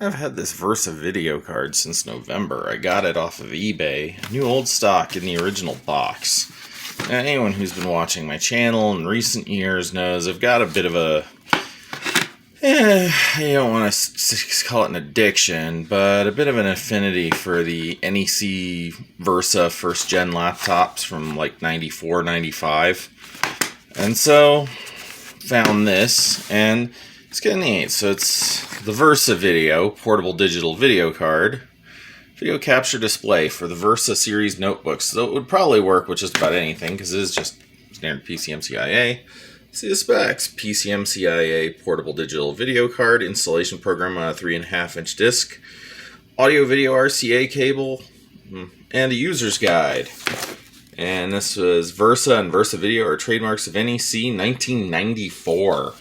I've had this VersaVideo card since November. I got it off of eBay. New old stock in the original box. Now, anyone who's been watching my channel in recent years knows I've got a bit of a... I don't want to call it an addiction, but a bit of an affinity for the NEC Versa first-gen laptops from like 94, 95. And so, found this, and it's getting neat. So it's the VersaVideo portable digital video card. Video capture display for the Versa series notebooks. So it would probably work with just about anything, because it is just standard PCMCIA. See the specs. PCMCIA portable digital video card, installation program on a 3.5-inch disc, audio video RCA cable, and a user's guide. And this was Versa and VersaVideo are trademarks of NEC 1994.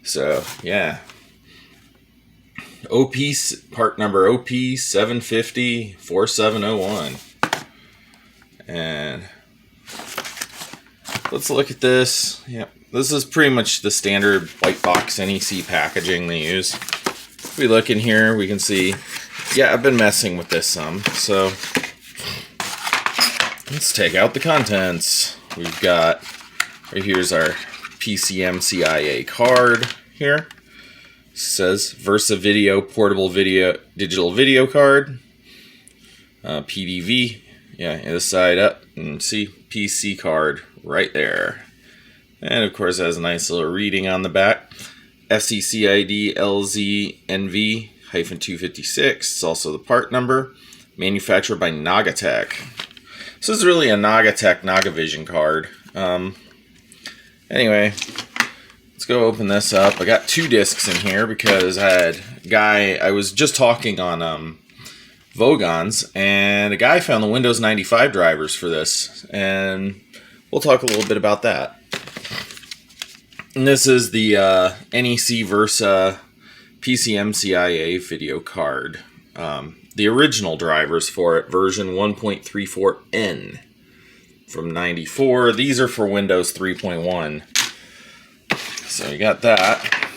So, yeah. Part number OP7504701. And let's look at this. Yep, this is pretty much the standard white box NEC packaging they use. If we look in here, we can see, yeah, I've been messing with this some. So let's take out the contents. We've got, right here's our PCMCIA card here. It says VersaVideo portable digital video card. PDV, yeah, and this side up, and see PC card right there. And of course it has a nice little reading on the back. FCCID LZNV-256. It's also the part number. Manufactured by Nagatech. This is really a Nagatech Nagavision card. Anyway, let's go open this up. I got 2 discs in here because I was just talking on Vogons, and a guy found the Windows 95 drivers for this, and we'll talk a little bit about that. And this is the NEC Versa PCMCIA video card. The original drivers for it, version 1.34N from 94. These are for Windows 3.1. So you got that.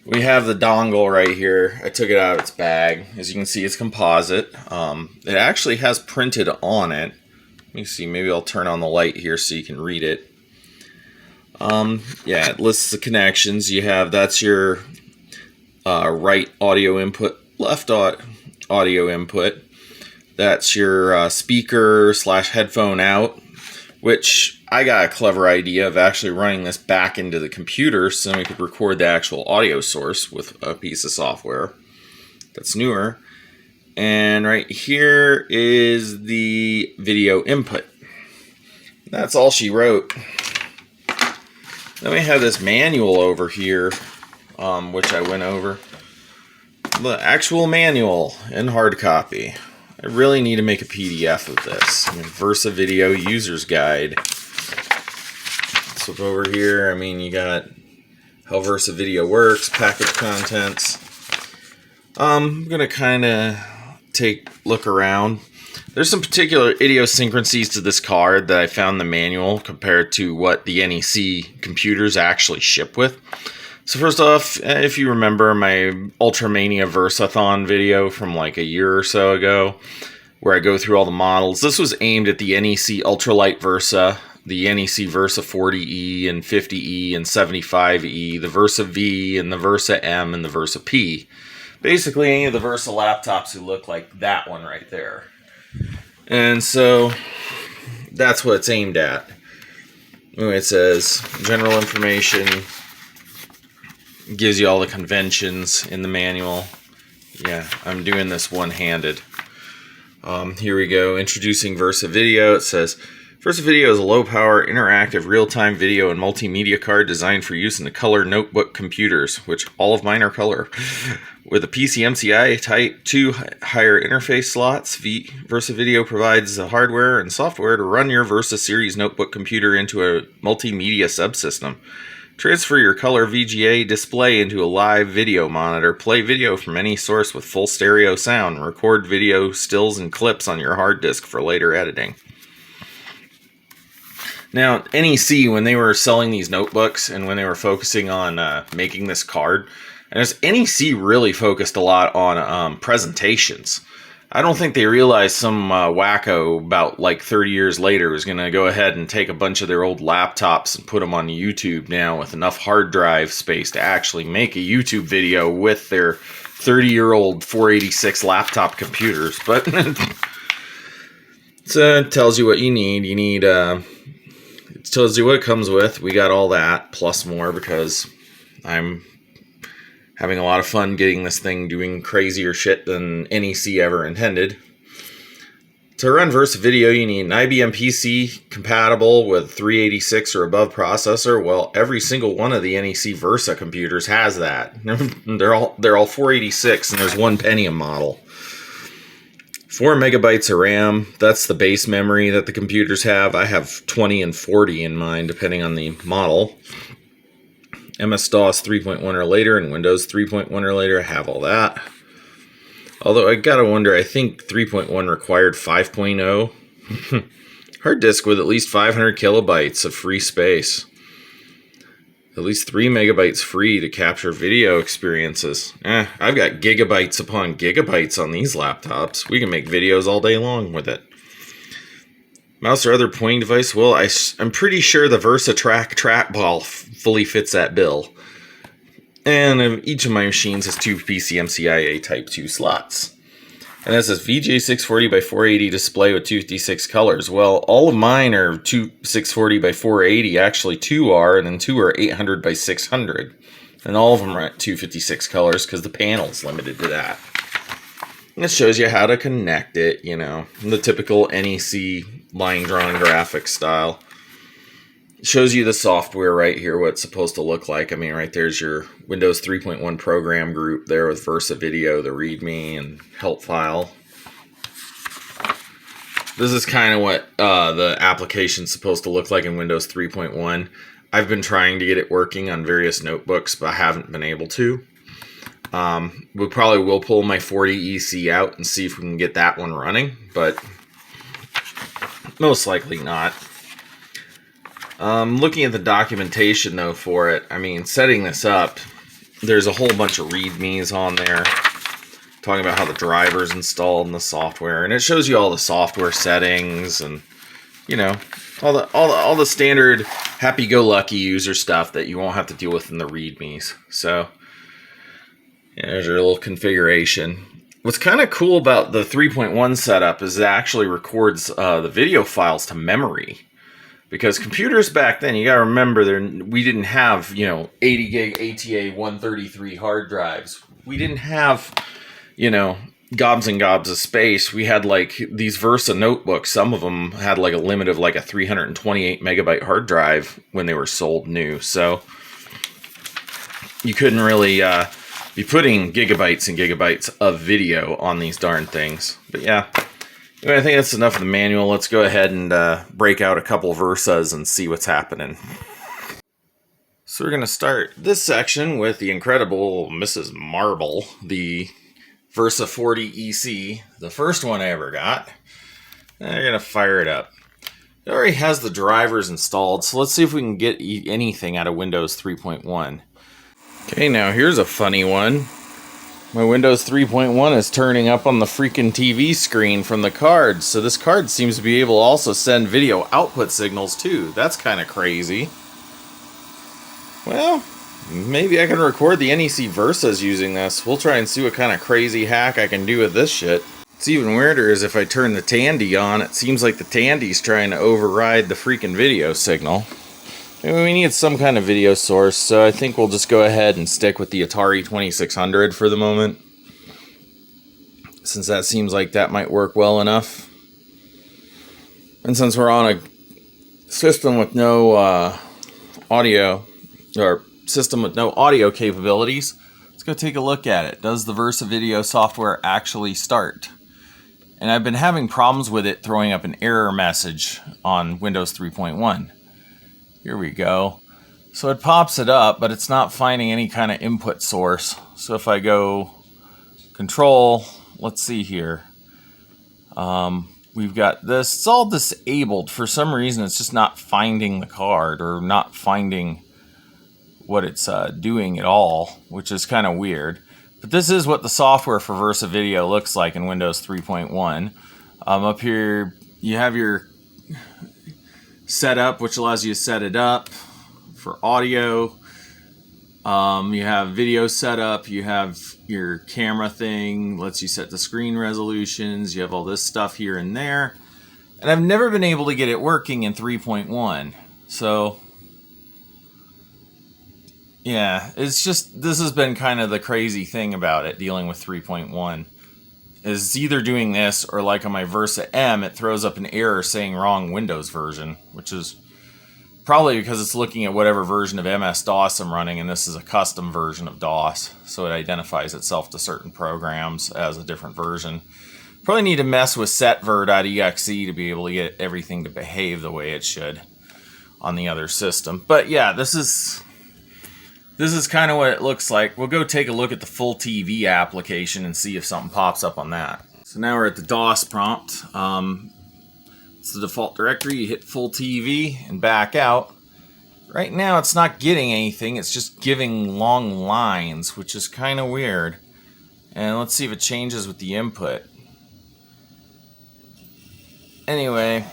We have the dongle right here. I took it out of its bag. As you can see, it's composite. It actually has printed on it. Let me see, maybe I'll turn on the light here so you can read it. Yeah, it lists the connections. You have, that's your right audio input, left audio input. That's your speaker / headphone out, which I got a clever idea of actually running this back into the computer so we could record the actual audio source with a piece of software that's newer. And right here is the video input. That's all she wrote. Then we have this manual over here, which I went over. The actual manual in hard copy. I really need to make a PDF of this. VersaVideo user's guide. Flip over here. I mean, you got how VersaVideo works, package contents. I'm gonna kind of look around. There's some particular idiosyncrasies to this card that I found in the manual compared to what the NEC computers actually ship with. So first off, if you remember my Ultramania Versathon video from like a year or so ago, where I go through all the models, this was aimed at the NEC Ultralight Versa, the NEC Versa 40E and 50E and 75E, the Versa V and the Versa M and the Versa P. Basically any of the Versa laptops who look like that one right there. And so that's what it's aimed at. It says general information, gives you all the conventions in the manual. Yeah, I'm doing this one-handed. Here we go. Introducing VersaVideo. It says, VersaVideo is a low-power, interactive, real-time video and multimedia card designed for use in the color notebook computers, which all of mine are color. With a PCMCIA Type 2 higher interface slots, VersaVideo provides the hardware and software to run your Versa series notebook computer into a multimedia subsystem. Transfer your color VGA display into a live video monitor. Play video from any source with full stereo sound. Record video stills and clips on your hard disk for later editing. Now, NEC, when they were selling these notebooks and when they were focusing on making this card, And as NEC really focused a lot on presentations. I don't think they realized some wacko about like 30 years later was going to go ahead and take a bunch of their old laptops and put them on YouTube now with enough hard drive space to actually make a YouTube video with their 30-year-old 486 laptop computers. But so it tells you what you need. You need, it tells you what it comes with. We got all that plus more because I'm having a lot of fun getting this thing doing crazier shit than NEC ever intended. To run VersaVideo, you need an IBM PC compatible with 386 or above processor. Well, every single one of the NEC Versa computers has that. They're all 486, and there's one Pentium model. 4 megabytes of RAM. That's the base memory that the computers have. I have 20 and 40 in mine, depending on the model. MS-DOS 3.1 or later and Windows 3.1 or later have all that. Although I gotta wonder, I think 3.1 required 5.0. Hard disk with at least 500 kilobytes of free space. At least 3 megabytes free to capture video experiences. I've got gigabytes upon gigabytes on these laptops. We can make videos all day long with it. Mouse or other pointing device? Well, I'm pretty sure the VersaTrack trackball fully fits that bill. And each of my machines has 2 PCMCIA Type 2 slots. And this is VJ640 by 480 display with 256 colors. Well, all of mine are 640 by 480. Actually, 2 are, and then 2 are 800 by 600. And all of them are at 256 colors because the panel's limited to that. And it shows you how to connect it, you know, the typical NEC line-drawn graphic style. It shows you the software right here, what it's supposed to look like. I mean, right there's your Windows 3.1 program group there with VersaVideo, the README, and help file. This is kind of what the application's supposed to look like in Windows 3.1. I've been trying to get it working on various notebooks, but I haven't been able to. We probably will pull my 40EC out and see if we can get that one running, but most likely not. Looking at the documentation, though, for it, I mean, setting this up, there's a whole bunch of READMEs on there talking about how the driver's installed in the software, and it shows you all the software settings and, you know, all the standard happy-go-lucky user stuff that you won't have to deal with in the READMEs. So, yeah, there's your little configuration. What's kind of cool about the 3.1 setup is it actually records the video files to memory. Because computers back then, you gotta remember, we didn't have, you know, 80 gig ATA 133 hard drives. We didn't have, you know, gobs and gobs of space. We had like these Versa notebooks. Some of them had like a limit of like a 328 megabyte hard drive when they were sold new. So you couldn't really be putting gigabytes and gigabytes of video on these darn things. But yeah. Anyway, I think that's enough of the manual. Let's go ahead and break out a couple Versas and see what's happening. So we're going to start this section with the incredible Mrs. Marble, the Versa 40EC, the first one I ever got. And I'm going to fire it up. It already has the drivers installed, so let's see if we can get anything out of Windows 3.1. Okay, now here's a funny one. My Windows 3.1 is turning up on the freaking TV screen from the card, so this card seems to be able to also send video output signals too. That's kind of crazy. Well, maybe I can record the NEC Versas using this. We'll try and see what kind of crazy hack I can do with this shit. What's even weirder is if I turn the Tandy on, it seems like the Tandy's trying to override the freaking video signal. We need some kind of video source, so I think we'll just go ahead and stick with the Atari 2600 for the moment, since that seems like that might work well enough. And since we're on a system with no audio capabilities, let's go take a look at it. Does the VersaVideo software actually start? And I've been having problems with it throwing up an error message on Windows 3.1. Here we go. So it pops it up, but it's not finding any kind of input source. So if I go Control, let's see here. We've got this. It's all disabled. For some reason, it's just not finding the card or not finding what it's doing at all, which is kind of weird. But this is what the software for VersaVideo looks like in Windows 3.1. Up here, you have your setup, which allows you to set it up for audio. You have video setup. You have your camera thing, lets you set the screen resolutions. You have all this stuff here and there. And I've never been able to get it working in 3.1. So yeah, it's just, this has been kind of the crazy thing about it, dealing with 3.1. Is it's either doing this, or like on my Versa M, it throws up an error saying wrong Windows version, which is probably because it's looking at whatever version of MS-DOS I'm running, and this is a custom version of DOS, so it identifies itself to certain programs as a different version. Probably need to mess with setver.exe to be able to get everything to behave the way it should on the other system. But yeah, this is kind of what it looks like. We'll go take a look at the full TV application and see if something pops up on that. So now we're at the DOS prompt. It's the default directory. You hit full TV and back out. Right now it's not getting anything. It's just giving long lines, which is kind of weird. And let's see if it changes with the input. Anyway,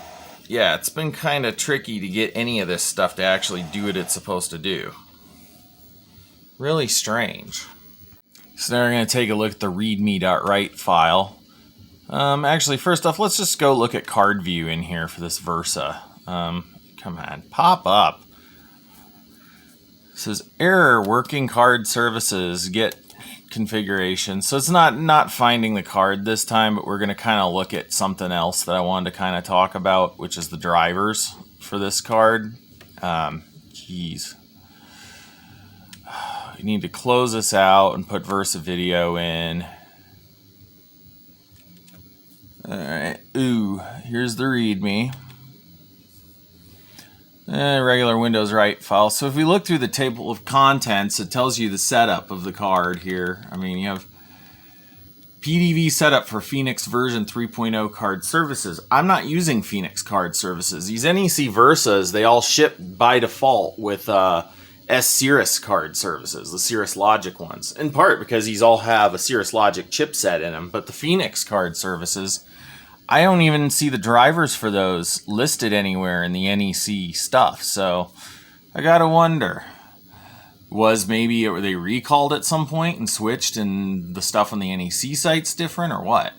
yeah, it's been kind of tricky to get any of this stuff to actually do what it's supposed to do. Really strange. So now we're going to take a look at the readme.write file. Actually, first off, let's just go look at card view in here for this Versa. Come on, pop up. It says error working card services, get configuration. So it's not finding the card this time, but we're going to kind of look at something else that I wanted to kind of talk about, which is the drivers for this card. Geez. You need to close this out and put VersaVideo in. Alright, here's the README. Regular Windows write file. So if we look through the table of contents, it tells you the setup of the card here. I mean, you have PDV setup for Phoenix version 3.0 card services. I'm not using Phoenix card services. These NEC Versas, they all ship by default with S-Cirrus card services, the Cirrus Logic ones. In part because these all have a Cirrus Logic chipset in them. But the Phoenix card services, I don't even see the drivers for those listed anywhere in the NEC stuff. So I gotta wonder, was maybe they recalled at some point and switched and the stuff on the NEC site's different, or what?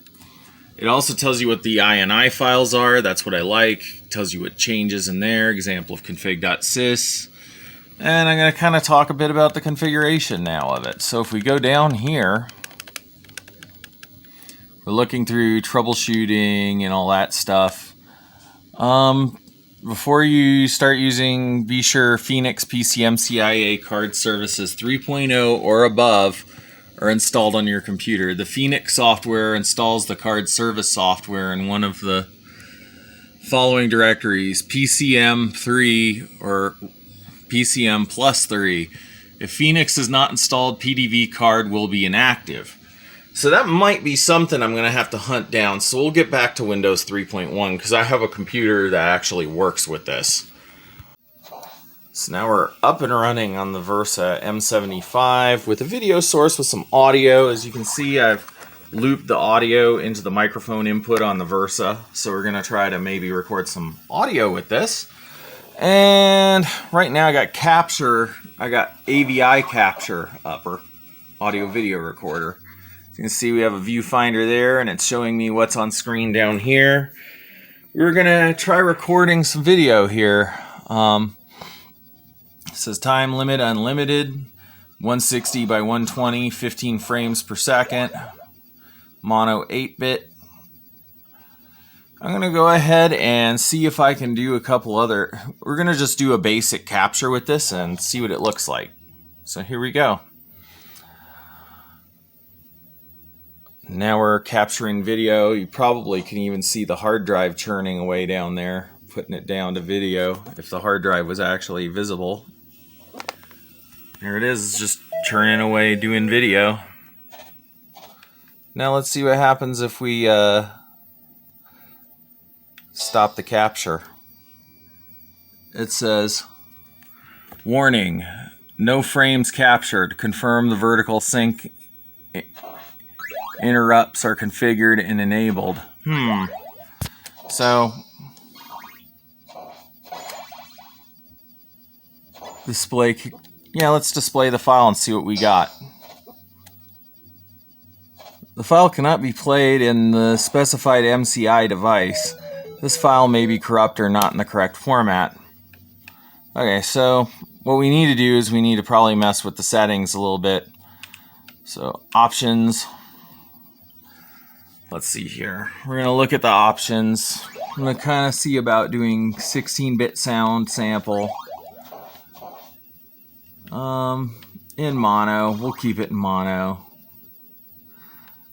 It also tells you what the INI files are. That's what I like. It tells you what changes in there. Example of config.sys. And I'm going to kind of talk a bit about the configuration now of it. So if we go down here, we're looking through troubleshooting and all that stuff. Before you start using, be sure Phoenix PCMCIA Card Services 3.0 or above are installed on your computer. The Phoenix software installs the card service software in one of the following directories: PCM3 or PCM plus 3. If Phoenix is not installed, PDV card will be inactive. So that might be something I'm going to have to hunt down. So we'll get back to Windows 3.1 because I have a computer that actually works with this. So now we're up and running on the Versa M75 with a video source with some audio. As you can see, I've looped the audio into the microphone input on the Versa. So we're going to try to maybe record some audio with this. And right now I got Capture. I got Avi Capture up, or audio video recorder. You can see we have a viewfinder there, and it's showing me what's on screen down here. We're gonna try recording some video here. It says time limit unlimited, 160 by 120, 15 frames per second, mono 8-bit. I'm gonna go ahead and see if I can do a couple other. We're gonna just do a basic capture with this and see what it looks like. So here we go. Now we're capturing video. You probably can even see the hard drive churning away down there, putting it down to video if the hard drive was actually visible. There it is, it's just churning away doing video. Now let's see what happens if we stop the capture. It says, warning, No frames captured. Confirm the vertical sync interrupts are configured and enabled. So display, yeah, let's display the file and see what we got. The file cannot be played in the specified MCI device. This file may be corrupt or not in the correct format. Okay, so what we need to do is we need to probably mess with the settings a little bit. So options, let's see here. We're going to look at the options. I'm going to kind of see about doing 16-bit sound sample. In mono, we'll keep it in mono.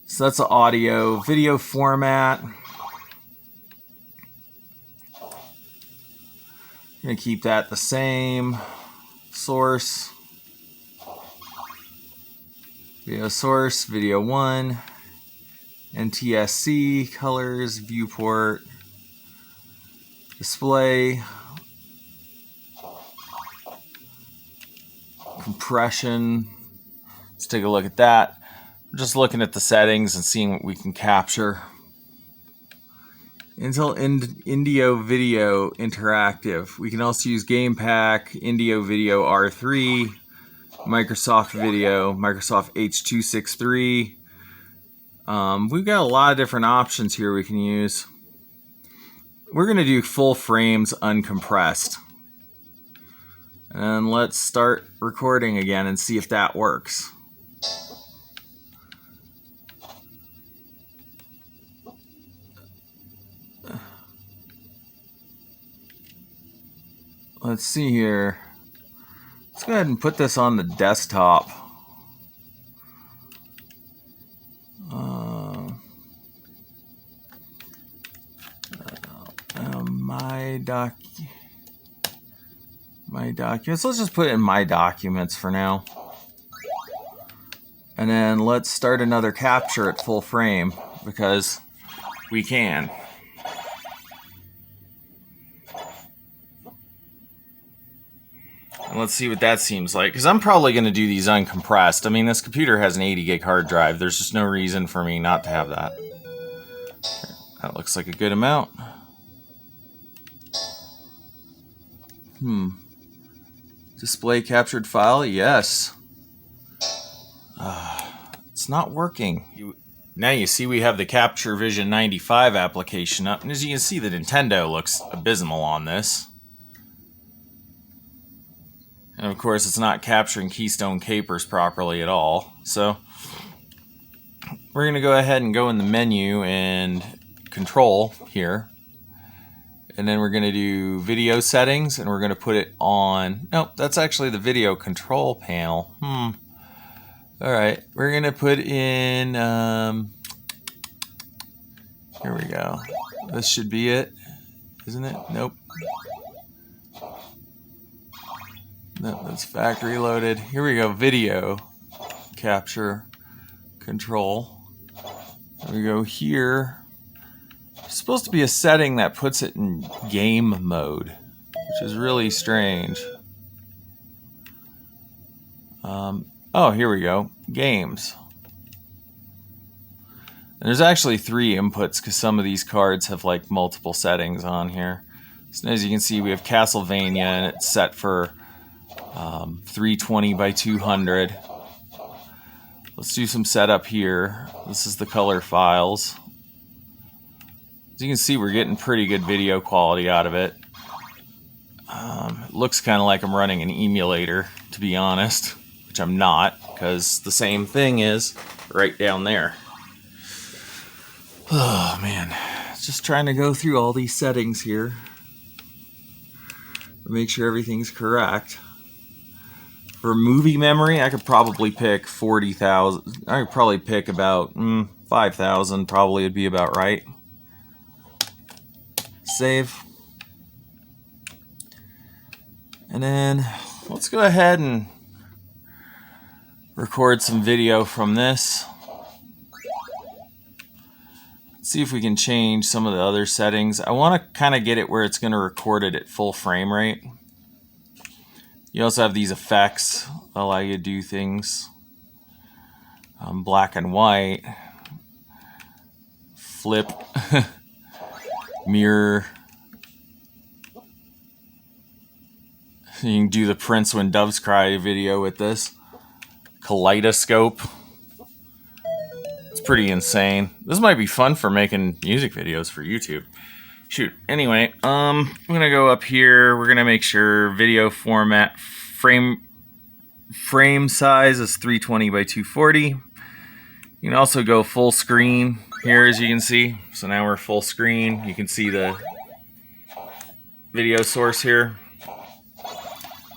So that's the audio. Video format. I'm going to keep that the same. Source. Video source, video 1. NTSC, colors, viewport. Display. Compression. Let's take a look at that. We're just looking at the settings and seeing what we can capture. Intel Indio Video Interactive. We can also use Game Pack, Indio Video R3, Microsoft Video, Microsoft H.263. We've got a lot of different options here we can use. We're going to do full frames uncompressed. And let's start recording again and see if that works. Let's see here. Let's go ahead and put this on the desktop. My documents. Let's just put it in my documents for now. And then let's start another capture at full frame because we can. And let's see what that seems like, because I'm probably going to do these uncompressed. I mean, this computer has an 80 gig hard drive. There's just no reason for me not to have that. That looks like a good amount. Display captured file, yes. It's not working. Now you see we have the Capture Vision 95 application up, and as you can see, the Nintendo looks abysmal on this. And of course, it's not capturing keystone capers properly at all. So we're going to go ahead and go in the menu and control here. And then we're going to do video settings, and we're going to put it on... Nope, that's actually the video control panel. Alright, we're going to put in... here we go. This should be it, isn't it? Nope. No, that's factory loaded. Here we go, video capture control. We go here. It's supposed to be a setting that puts it in game mode, which is really strange. Oh, here we go, games. And there's actually 3 inputs because some of these cards have like multiple settings on here. So as you can see, we have Castlevania, and it's set for 320 by 200. Let's do some setup here. This is the color files. As you can see, we're getting pretty good video quality out of it. It looks kind of like I'm running an emulator, to be honest, which I'm not, because the same thing is right down there. Oh man, just trying to go through all these settings here. Make sure everything's correct. For movie memory, I could probably pick 40,000. I could probably pick about 5,000. Probably would be about right. Save. And then let's go ahead and record some video from this. Let's see if we can change some of the other settings. I want to kind of get it where it's going to record it at full frame rate. You also have these effects that allow you to do things. Black and white, flip, mirror. You can do the Prince When Doves Cry video with this. Kaleidoscope. It's pretty insane. This might be fun for making music videos for YouTube. Shoot. Anyway, I'm gonna go up here. We're gonna make sure video format frame size is 320 by 240. You can also go full screen here, as you can see. So now we're full screen. You can see the video source here.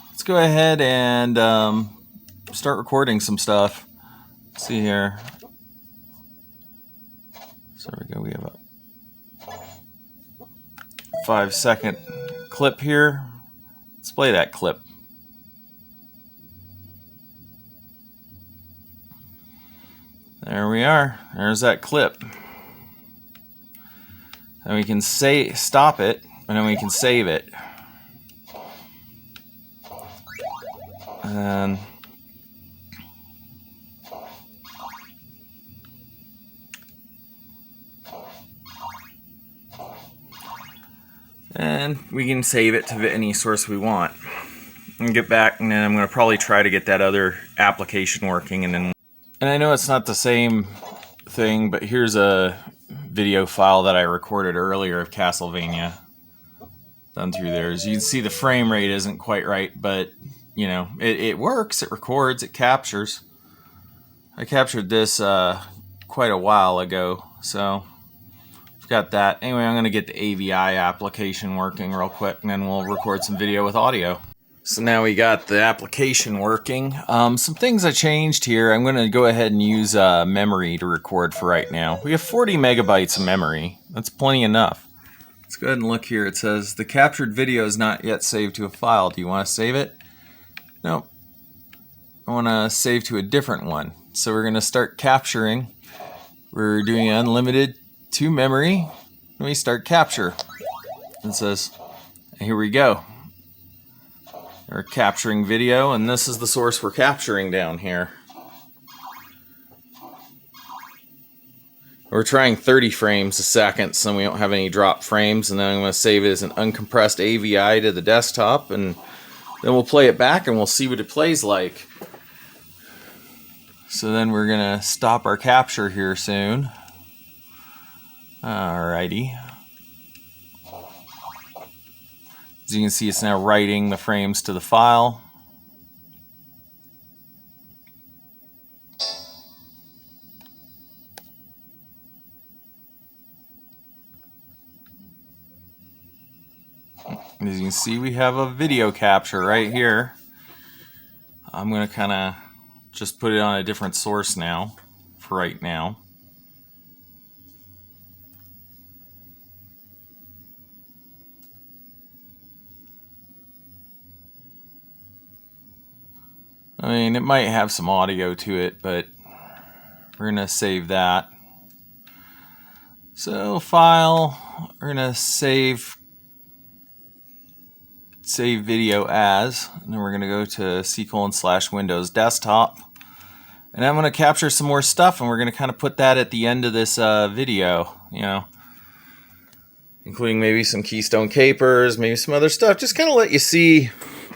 Let's go ahead and start recording some stuff. Let's see here. So there we go. We have a 5-second clip here. Let's play that clip. There we are. There's that clip. And we can stop it, and then we can save it. And we can save it to any source we want. And get back, and then I'm going to probably try to get that other application working, and I know it's not the same thing, but here's a video file that I recorded earlier of Castlevania done through there. As you can see, the frame rate isn't quite right, but you know, it works, it records, it captures. I captured this quite a while ago, so I've got that. Anyway, I'm going to get the AVI application working real quick, and then we'll record some video with audio. So now we got the application working. Some things I changed here. I'm going to go ahead and use memory to record for right now. We have 40 megabytes of memory. That's plenty enough. Let's go ahead and look here. It says the captured video is not yet saved to a file. Do you want to save it? Nope. I want to save to a different one. So we're going to start capturing. We're doing unlimited to memory. Let me start capture. It says, here we go. We're capturing video, and this is the source we're capturing down here. We're trying 30 frames a second, so we don't have any drop frames, and then I'm going to save it as an uncompressed AVI to the desktop, and then we'll play it back and we'll see what it plays like. So then we're going to stop our capture here soon. Alrighty. As you can see, it's now writing the frames to the file. As you can see, we have a video capture right here. I'm going to kind of just put it on a different source now, for right now. I mean, it might have some audio to it, but we're going to save that. So, file, we're going to save video as, and then we're going to go to C:/Windows desktop. And I'm going to capture some more stuff, and we're going to kind of put that at the end of this video, you know, including maybe some Keystone Capers, maybe some other stuff. Just kind of let you see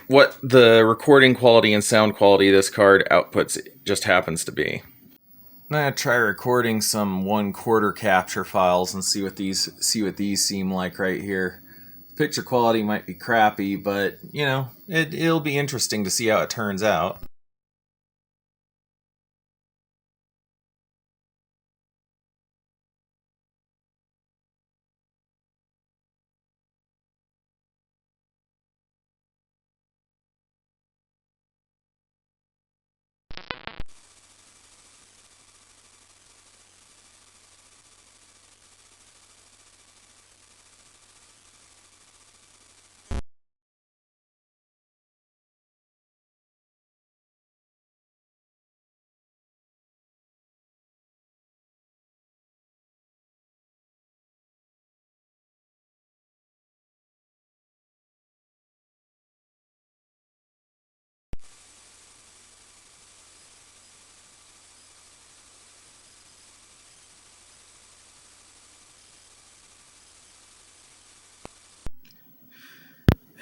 what the recording quality and sound quality this card outputs just happens to be. I'm going to try recording some 1/4 capture files and see what these seem like right here. Picture quality might be crappy, but you know, it'll be interesting to see how it turns out.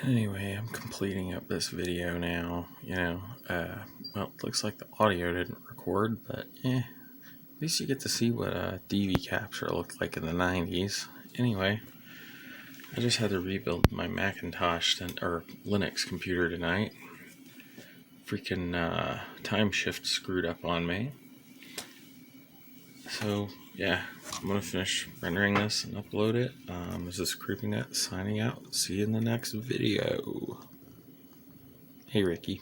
Anyway, I'm completing up this video now. Well, it looks like the audio didn't record, but at least you get to see what Avi Capture looked like in the 90s. Anyway, I just had to rebuild my Macintosh or Linux computer tonight. Freaking time shift screwed up on me. So, yeah, I'm going to finish rendering this and upload it. This is CreepingNet signing out. See you in the next video. Hey, Ricky.